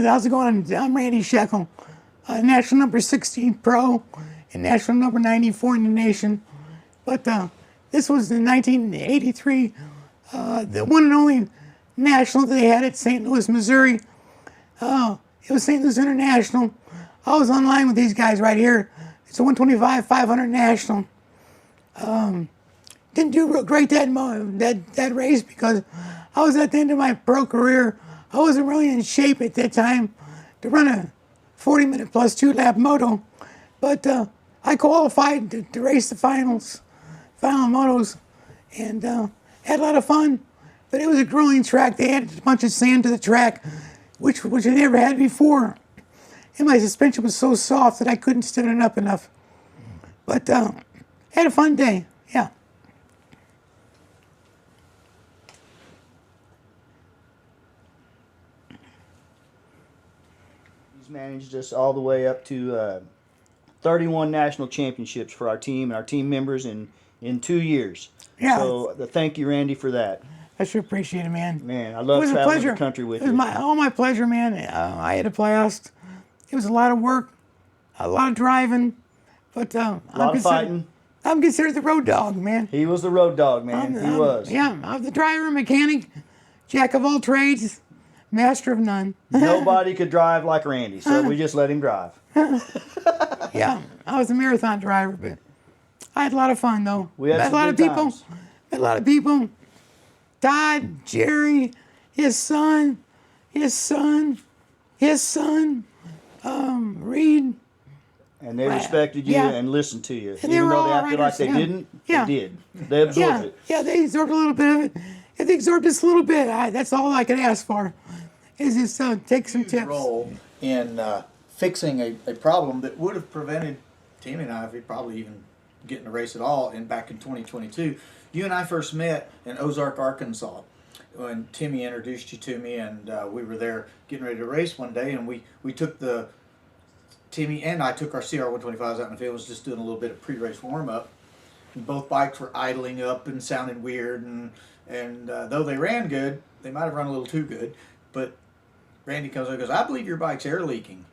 how's it going? I'm Randy Shekell, national number 16 pro and national number 94 in the nation. But this was in 1983, the one and only national they had at St. Louis, Missouri. It was St. Louis International. I was online with these guys right here. It's a 125 500 national. Didn't do real great that race because I was at the end of my pro career. I wasn't really in shape at that time to run a 40-minute plus 2-lap moto, but I qualified to race the final motos, and had a lot of fun. But it was a grueling track. They added a bunch of sand to the track, which I never had before, and my suspension was so soft that I couldn't stand it up enough. But had a fun day. Yeah. Managed us all the way up to 31 national championships for our team and our team members in 2 years. Yeah. So thank you, Randy, for that. I sure appreciate it, man. Man, I love traveling the country with you. It was all my pleasure, man. I had a blast. It was a lot of work, a lot of driving, but a lot of fighting. I'm considered the road dog, man. He was the road dog, man. He was. Yeah, I'm the driver, mechanic, jack of all trades, master of none. Nobody could drive like Randy, so we just let him drive. Yeah, I was a marathon driver, but I had a lot of fun, though. We had met some a lot of good people. times. Met a lot of people. Todd, Jerry, his son, Reed. And they respected you and listened to you. And Even though they all acted like they didn't, they did. They absorbed it. Yeah, they absorbed a little bit of it. If they absorbed just a little bit, that's all I could ask for, is just take some tips. Role in fixing a problem that would have prevented Timmy and I, probably even getting a race at all, back in 2022. You and I first met in Ozark, Arkansas, when Timmy introduced you to me, and we were there getting ready to race one day, and we took Timmy and I took our CR125s out in the field, was just doing a little bit of pre-race warm-up. And both bikes were idling up and sounding weird, and though they ran good, they might have run a little too good, but Randy comes up and goes, "I believe your bike's air leaking."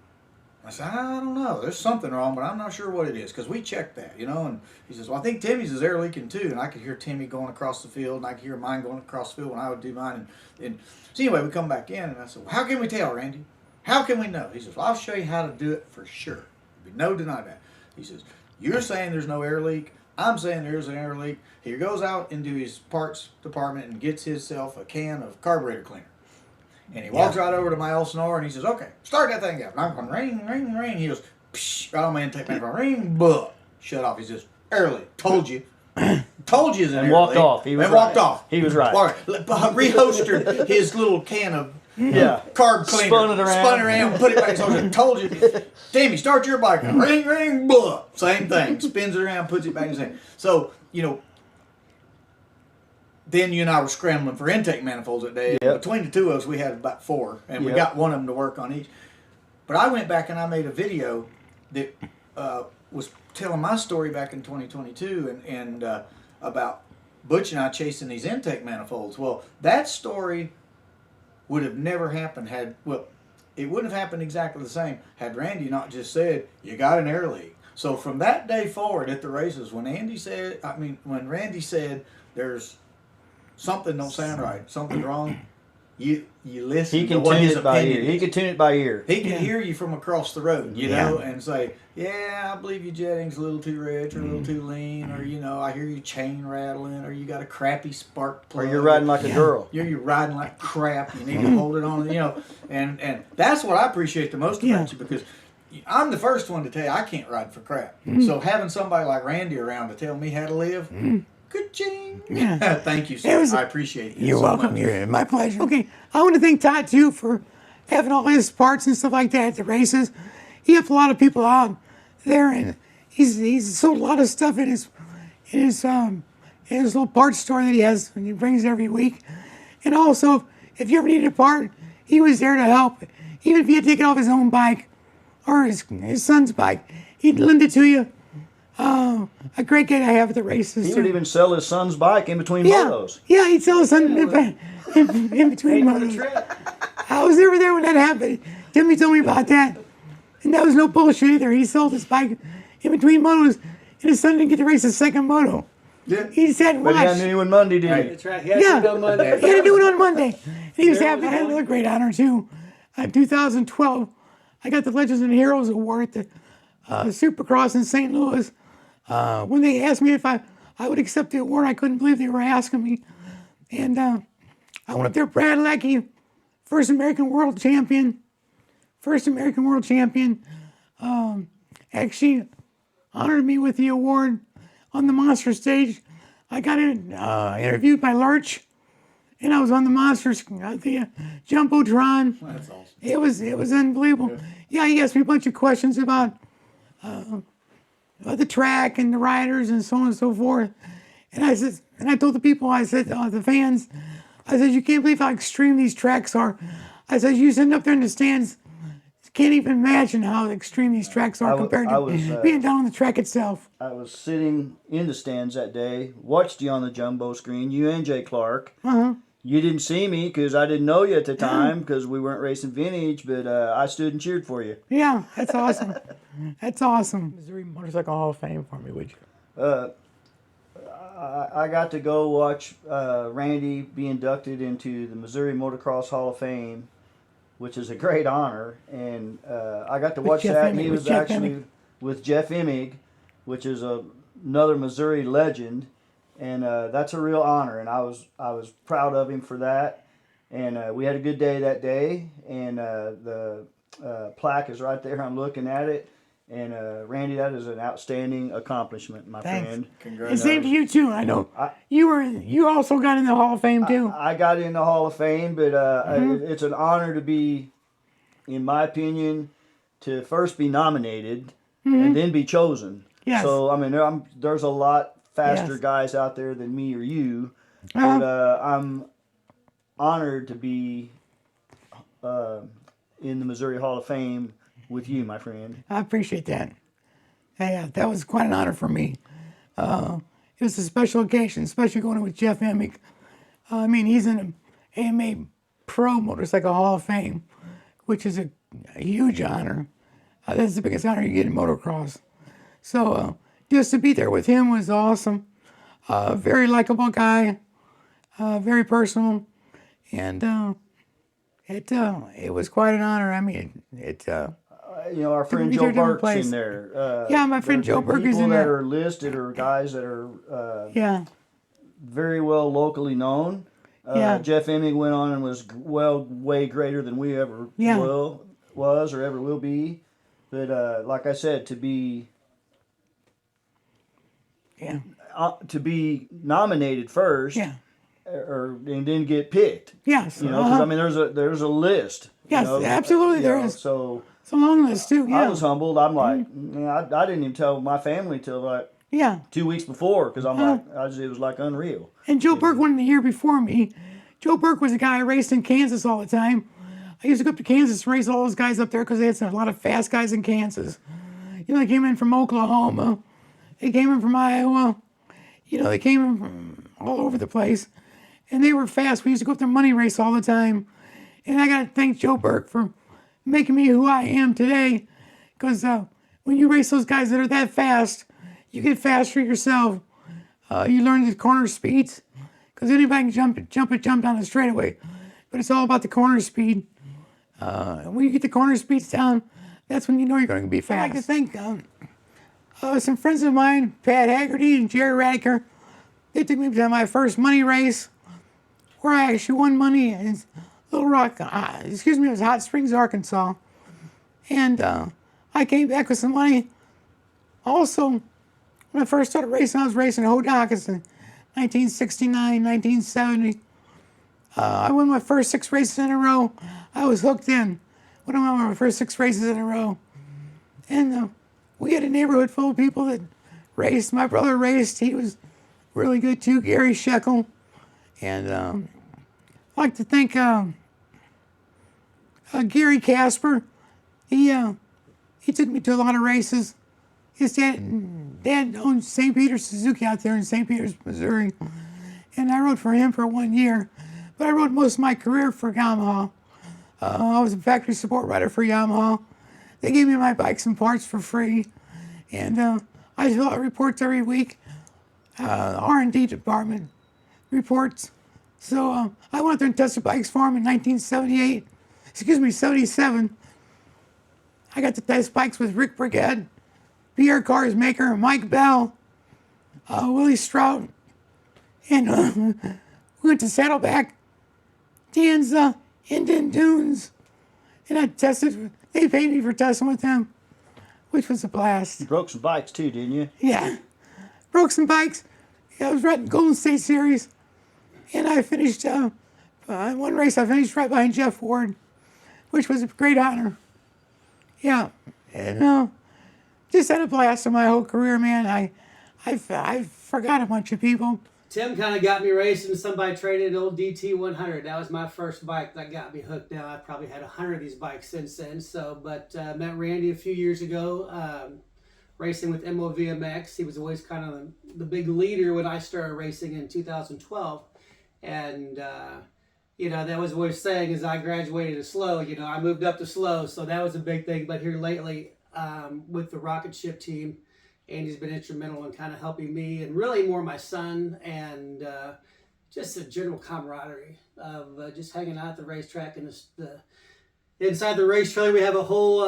I said, "I don't know. There's something wrong, but I'm not sure what it is," because we checked that, And he says, "Well, I think Timmy's is air leaking too." And I could hear Timmy going across the field, and I could hear mine going across the field when I would do mine. And so anyway, we come back in, and I said, "Well, how can we tell, Randy? How can we know?" He says, "Well, I'll show you how to do it for sure. There'll be no denying that." He says, "You're saying there's no air leak. I'm saying there's an air leak." He goes out into his parts department and gets himself a can of carburetor cleaner. And he walks right over to my Elsinore, and he says, "Okay, start that thing up." And I'm going, ring, ring, ring. He goes, psh, right on my intake manifold, ring, buh. Shut off. He says, "Air leak. Told you. Told you it's an air leak." And walked off. He was right. Walked off. He was right. Reholstered his little can of carb cleaner. Spun it around, put it back. So I told you. Timmy, start your bike. Ring, ring, buh. Same thing. Spins it around, puts it back in his hand. So, then you and I were scrambling for intake manifolds that day. Yep. Between the two of us, we had about 4, and we got one of them to work on each. But I went back and I made a video that was telling my story back in 2022 and about Butch and I chasing these intake manifolds. Well, that story would have never happened it wouldn't have happened exactly the same had Randy not just said, "You got an air leak." So from that day forward at the races, when Randy said, "There's something don't sound right, something's wrong," you listen. He can tune it by ear. He can tune it by ear. He can hear you from across the road, and say, "Yeah, I believe your jetting's a little too rich or a little too lean, or I hear your chain rattling, or you got a crappy spark plug, or you're riding like a girl. You're riding like crap. You need to hold it on, And that's what I appreciate the most about you, because I'm the first one to tell you I can't ride for crap. So having somebody like Randy around to tell me how to live. Ka-ching. Thank you, sir. I appreciate it. You're welcome. Much. My pleasure. Okay, I want to thank Todd too for having all his parts and stuff like that at the races. He helped a lot of people out there, and he's sold a lot of stuff in his little parts store that he has, and he brings every week. And also, if you ever needed a part, he was there to help. Even if you had to take it off his own bike or his son's bike, he'd lend it to you. A great guy I have at the races. He would even sell his son's bike in between motos. Yeah, he'd sell his son in between motos. I was never there when that happened. Timmy told me about that. And that was no bullshit either. He sold his bike in between motos, and his son didn't get to race his second moto. Yeah. He said, But watch. he knew on Monday, didn't he? That's right. He had to do it on Monday. He had to do it on Monday. And he was happy. I had another great honor, too. In 2012, I got the Legends and Heroes Award at the Supercross in St. Louis. When they asked me if I would accept the award, I couldn't believe they were asking me. And I went up there, Brad Leckie, first American world champion. Actually honored me with the award on the monster stage. I got interviewed by Lurch, and I was on the monsters, the Jumbotron. That's awesome. It was unbelievable. Yeah, he asked me a bunch of questions about the track and the riders and so on and so forth. And I told the people, I said, the fans, I said, you can't believe how extreme these tracks are. I said, you sitting up there in the stands, can't even imagine how extreme these tracks are compared to being down on the track itself. I was sitting in the stands that day, watched you on the jumbo screen, you and Jay Clark. Uh-huh. You didn't see me because I didn't know you at the time because we weren't racing vintage, but I stood and cheered for you. Yeah, that's awesome. That's awesome. Missouri Motorcycle Hall of Fame for me, would you? I got to go watch Randy be inducted into the Missouri Motocross Hall of Fame, which is a great honor. And I got to watch that. And he was actually with Jeff Emig, which is another Missouri legend. And that's a real honor. And I was proud of him for that. And we had a good day that day. And the plaque is right there. I'm looking at it. And Randy, that is an outstanding accomplishment, my friend. And same to you too. I know you also got in the Hall of Fame too. I got in the Hall of Fame, but it's an honor to be, in my opinion, to first be nominated and then be chosen. Yes. So I mean, there's a lot faster guys out there than me or you, but I'm honored to be in the Missouri Hall of Fame with you, my friend. I appreciate that. Yeah, that was quite an honor for me. It was a special occasion, especially going with Jeff Emig. I mean, he's in the AMA Pro Motorcycle Hall of Fame, which is a huge honor. That's the biggest honor you get in motocross. So just to be there with him was awesome. Very likable guy, very personal, and it was quite an honor. I mean, our friend Joe Burke's in there. My friend Joe Burke is in there. People that are listed are guys that are very well locally known. Jeff Emig went on and was way greater than we ever was or ever will be. But like I said, to be nominated first, and then get picked. Yes, because I mean, there's a list. Yes, absolutely, there is. So it's a long list too. Yeah. I was humbled. I'm like, I didn't even tell my family till like 2 weeks before because I'm like, it was like unreal. And Joe Burke went in the year before me. Joe Burke was a guy I raced in Kansas all the time. I used to go up to Kansas and race all those guys up there because they had a lot of fast guys in Kansas. They came in from Oklahoma. They came in from Iowa. They came in from all over the place. And they were fast. We used to go up there money race all the time. And I got to thank Joe Burke for making me who I am today. Because when you race those guys that are that fast, you get faster yourself. You learn the corner speeds. Because anybody can jump down the straightaway. But it's all about the corner speed. When you get the corner speeds down, that's when you know you're going to be fast. I'd like to thank some friends of mine, Pat Haggerty and Jerry Radiker. They took me to my first money race, where I actually won money in Little Rock, it was Hot Springs, Arkansas. And I came back with some money. Also, when I first started racing, I was racing Hodakis in 1969, 1970. I won my first 6 races in a row. I was hooked in. When I won my first 6 races in a row. And we had a neighborhood full of people that raced. My brother raced. He was really good too, Gary Shekell. And I'd like to thank Gary Casper. He took me to a lot of races. His dad owned St. Peter's Suzuki out there in St. Peter's, Missouri. And I rode for him for 1 year. But I rode most of my career for Yamaha. I was a factory support rider for Yamaha. They gave me my bikes and parts for free, and I fill out reports every week. R&D department reports. So I went there and tested bikes for them in 77. I got to test bikes with Rick Brigade, PR Cars maker Mike Bell, Willie Strout, and we went to Saddleback, Danza, Indian Dunes, and I tested. They paid me for testing with them, which was a blast. You broke some bikes too, didn't you? Yeah, broke some bikes. Yeah, I was riding Golden State Series, and I finished one race. I finished right behind Jeff Ward, which was a great honor. Yeah, and just had a blast in my whole career, man. I forgot a bunch of people. Tim kind of got me racing. Somebody traded an old DT100. That was my first bike that got me hooked. Now I've probably had 100 of these bikes since then. So, but met Randy a few years ago, racing with MOVMX. He was always kind of the big leader when I started racing in 2012, and that was what he was saying is I graduated to slow. I moved up to slow, so that was a big thing. But here lately, with the rocket ship team. Andy's been instrumental in kind of helping me and really more my son and just a general camaraderie of just hanging out at the racetrack and inside the race trailer we have a whole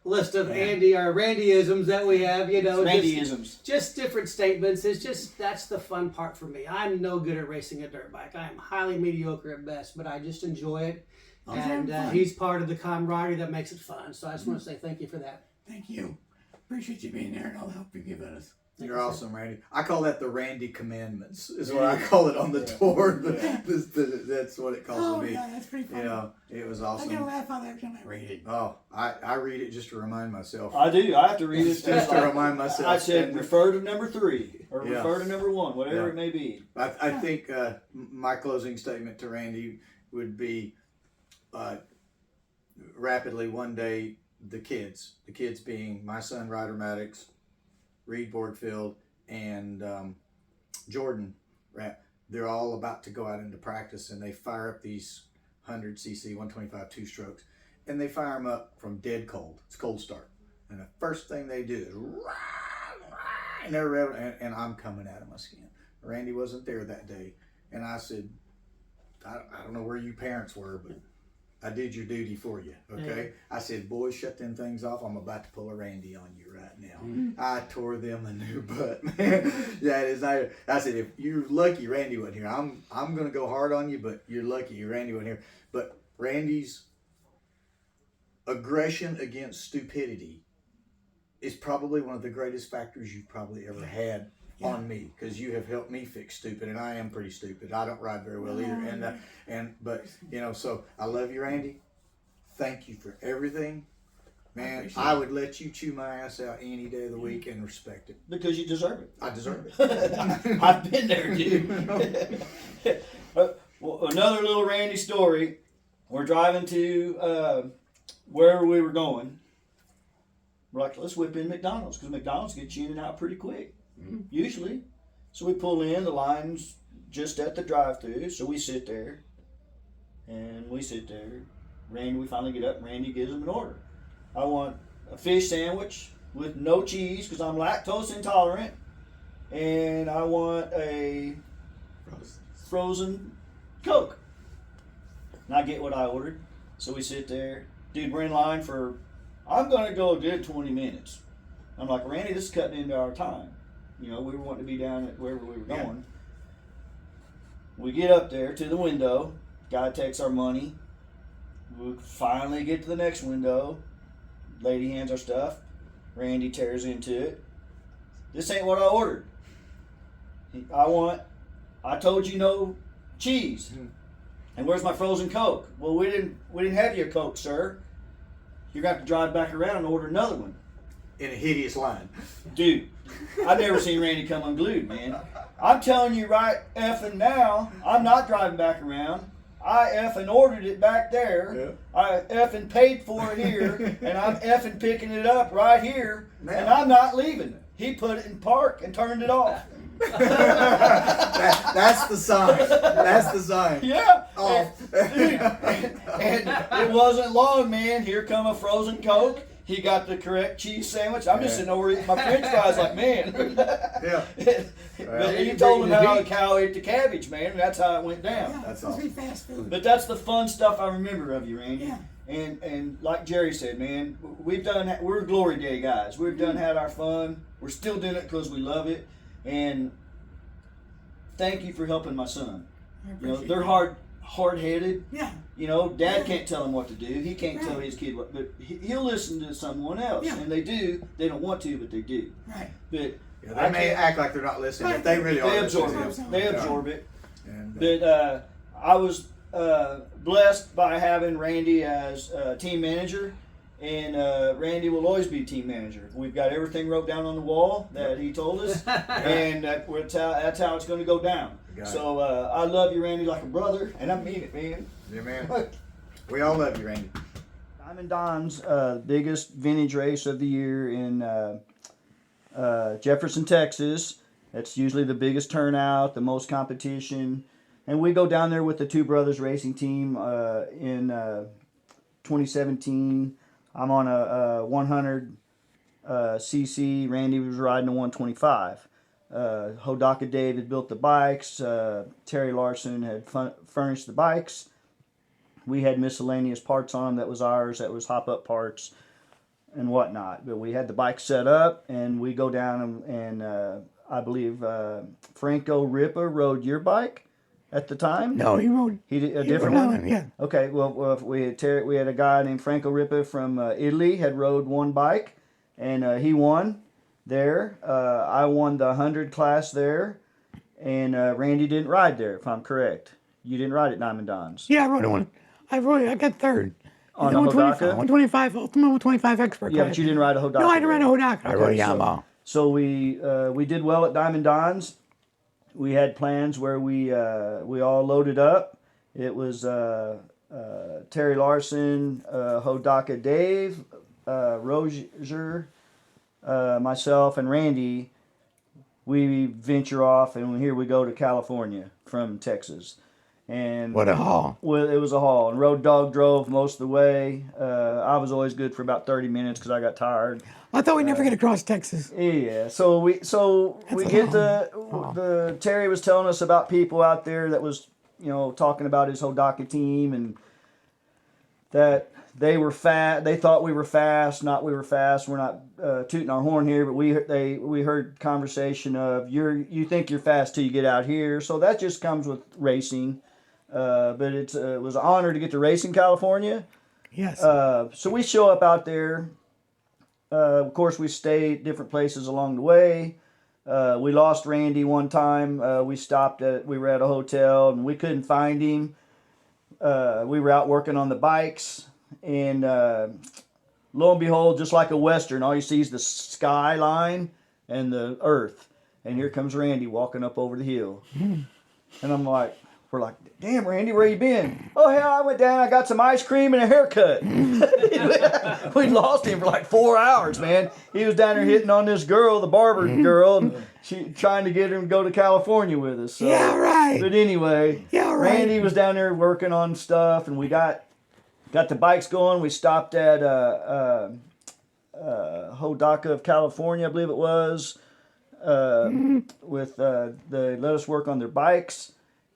list of Randyisms that we have, Randyisms. Just different statements. It's just that's the fun part for me. I'm no good at racing a dirt bike. I am highly mediocre at best, but I just enjoy it. And he's part of the camaraderie that makes it fun. So I just want to say thank you for that. Thank you. Appreciate you being there and all the help you've given us. You're awesome, Randy. I call that the Randy Commandments, is what I call it on the tour. That's what it calls me. Yeah, that's pretty funny. It was I awesome. get a laugh out every time I read it. Oh, I read it just to remind myself. I do. I have to read it just to remind myself. I said refer to number 3 or Yeah. refer to number 1, whatever it may be. I think my closing statement to Randy would be rapidly one day the kids being my son Ryder Maddox, Reed Borgfield, and Jordan, they're all about to go out into practice, and they fire up these 100cc 125 two-strokes, and they fire them up from dead cold. It's cold start, and the first thing they do is and they're revving, and I'm coming at them again. Randy wasn't there that day, and I said, I don't know where you parents were, but I did your duty for you, okay? I said, boys, shut them things off. I'm about to pull a Randy on you right now. I tore them a new butt, man. I said, if you're lucky Randy wasn't here, I'm going to go hard on you, but you're lucky Randy wasn't here. But Randy's aggression against stupidity is probably one of the greatest factors you've probably ever had on me, because you have helped me fix stupid, and I am pretty stupid. I don't ride very well either, but so I love you, Randy. Thank you for everything, man. I would let you chew my ass out any day of the week and respect it Because you deserve it. I deserve it. I've been there, dude. Well, another little Randy story. We're driving to wherever we were going. We're like, let's whip in McDonald's, because McDonald's gets you in and out pretty quick. Usually. So we pull in, the line's just at the drive-thru, so we sit there. Randy, we finally get up, and Randy gives them an order. I want a fish sandwich with no cheese, because I'm lactose intolerant. And I want a frozen Coke. And I get what I ordered. So we sit there. Dude, we're in line for, I'm going to go a good 20 minutes. I'm like, Randy, this is cutting into our time. We were wanting to be down at wherever we were going. We get up there to the window. Guy takes our money. We finally get to the next window. Lady hands our stuff. Randy tears into it. This ain't what I ordered. I told you no cheese. And where's my frozen Coke? Well, we didn't have your Coke, sir. You're going to have to drive back around and order another one. In a hideous line. Dude, I've never seen Randy come unglued, man. I'm telling you right effing now, I'm not driving back around. I effing ordered it back there. Yeah. I effing paid for it here, and I'm effing picking it up right here, and I'm not leaving. He put it in park and turned it off. That's the sign. That's the sign. Yeah. Oh. And it wasn't long, man. Here come a frozen Coke. He got the correct cheese sandwich. I'm just sitting over eating my French fries, like, man. Yeah. But he told him how a cow ate the cabbage, man. And that's how it went down. Yeah, That's supposed to be awesome. fast food. But that's the fun stuff I remember of you, Randy. Yeah. And like Jerry said, man, we're Glory Day guys. We've done had our fun. We're still doing it because we love it. And thank you for helping my son. You know, they're hard-headed. Yeah. You know, Dad can't tell him what to do. He can't tell his kid what, but he'll listen to someone else. Yeah. And they do. They don't want to, but they do. Right. But Yeah, they may act like they're not listening, but they really are they absorb listening. it. They absorb it. And, But I was blessed by having Randy as team manager, and Randy will always be team manager. We've got everything wrote down on the wall that he told us, and that's how it's going to go down. So I love you, Randy, like a brother, and I mean it, man. yeah, man. We all love you, Randy. Diamond Don's biggest vintage race of the year in Jefferson, Texas. That's usually the biggest turnout, the most competition. And we go down there with the Two Brothers Racing Team in 2017. I'm on a 100 cc. Randy was riding a 125. Hodaka Dave had built the bikes. Terry Larson had furnished the bikes. We had miscellaneous parts on them that was ours, that was hop-up parts and whatnot. But we had the bike set up, and we go down and I believe Franco Ripa rode your bike at the time. No, he rode. He did a he different rode one. Yeah. Okay, well we had a guy named Franco Ripa from Italy had rode one bike, and he won there. I won the 100 class there, and Randy didn't ride there, if I'm correct. You didn't ride at Diamond Don's. Yeah, I rode one. I got third. On The a 125, Hodaka? 125, Ultimate 125 Expert. Yeah, but you didn't ride a Hodaka. No, I didn't ride a there. Hodaka. I rode a so- Yamaha. So we did well at Diamond Don's. We had plans where we all loaded up. It was Terry Larson, Hodaka Dave, Roger, myself, and Randy. We venture off, and here we go to California from Texas. And What a haul. well, it was a haul, and Road Dog drove most of the way. I was always good for about 30 minutes because I got tired. I thought we'd never get across Texas. Yeah, so we get the Terry was telling us about people out there that was talking about his Hodaka team and that they were fast. They thought we were fast, not we were fast. We're not tooting our horn here, but we heard conversation of you think you're fast till you get out here. So that just comes with racing. But it was an honor to get to race in California. Yes. So we show up out there. Of course, we stay at different places along the way. We lost Randy one time. We were at a hotel and we couldn't find him. We were out working on the bikes, and lo and behold, just like a Western, all you see is the skyline and the earth. And here comes Randy walking up over the hill. And we're like, damn, Randy, where you been? Oh, hell, I went down, I got some ice cream and a haircut. We lost him for like 4 hours, man. He was down there hitting on this girl, the barber girl, and she trying to get him to go to California with us. So. Yeah, right. But anyway, Yeah, right. Randy was down there working on stuff, and we got the bikes going. We stopped at Hodaka of California, I believe it was, with they let us work on their bikes.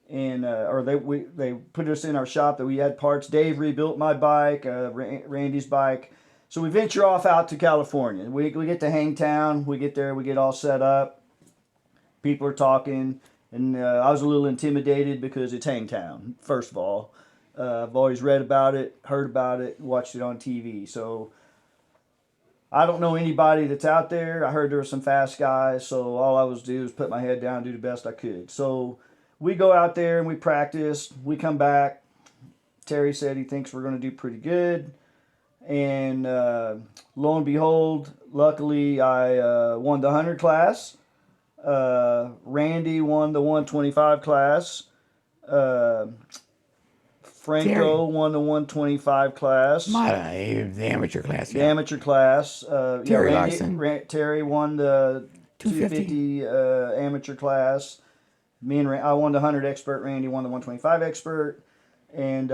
And they put us in our shop that we had parts. Dave rebuilt my bike, Randy's bike. So we venture off out to California. We get to Hangtown. We get there. We get all set up. People are talking, and I was a little intimidated because it's Hangtown. First of all, I've always read about it, heard about it, watched it on TV. So I don't know anybody that's out there. I heard there were some fast guys. So all I was do was put my head down, do the best I could. So we go out there and we practice. We come back. Terry said he thinks we're going to do pretty good. And lo and behold, luckily I won the 100 class. Randy won the 125 class. Franco Terry won the 125 class. The amateur class. The Yeah. amateur class. Terry Larson. Terry won the 250 amateur class. I won the 100 expert. Randy won the 125 expert, and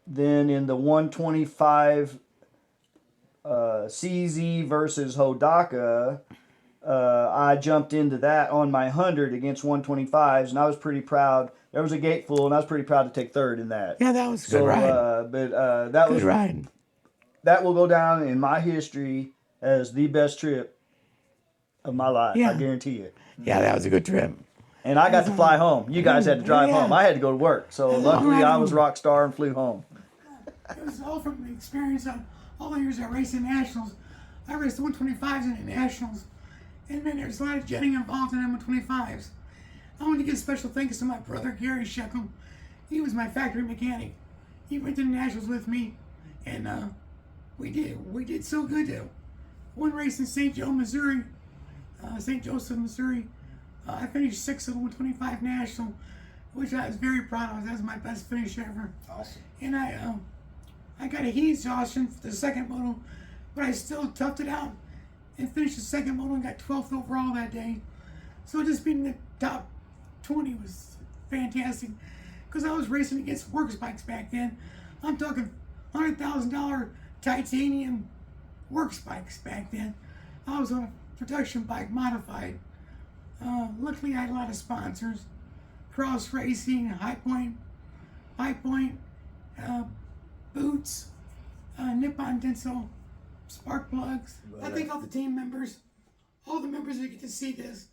then in the 125 CZ versus Hodaka, I jumped into that on my 100 against 125s, and I was pretty proud. There was a gate full, and I was pretty proud to take third in that. Yeah, that was a So, good ride. that Good was ride. that will go down in my history as the best trip of my life. Yeah. I guarantee you. Yeah, that was a good trip. And I got to fly home. You guys had to drive Yeah. home. I had to go to work. So luckily, I was rock star and flew home. It was all from the experience of all the years I raced in nationals. I raced the 125s in the nationals, and then there's a lot of jetting involved in the 125s. I want to give special thanks to my brother Randy Shekell. He was my factory mechanic. He went to the nationals with me, and we did so good. One race in St. Joe, Missouri, St. Joseph, Missouri. I finished 6th of the 125 national, which I was very proud of. That was my best finish ever. Awesome. And I got a heat exhaustion for the second moto, but I still toughed it out and finished the second moto and got 12th overall that day. So just being in the top 20 was fantastic, because I was racing against works bikes back then. I'm talking $100,000 titanium works bikes back then. I was on a production bike modified. Luckily I had a lot of sponsors. Cross Racing, High Point, Boots, Nippon Denso, Spark Plugs. I thank all the team members, all the members that get to see this.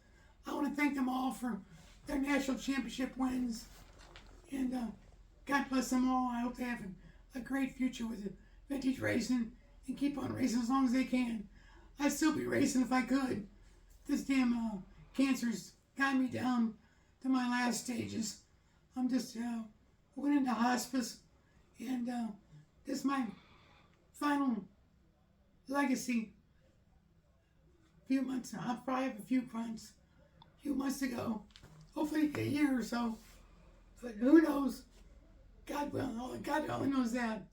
I want to thank them all for their national championship wins. And God bless them all. I hope they have a great future with vintage racing and keep on racing as long as they can. I'd still be racing if I could. This damn cancer's got me down to my last stages. I'm just went into hospice, and this is my final legacy. A few months, I'll probably have a few months to go. Hopefully a year or so. But who knows? God only knows that.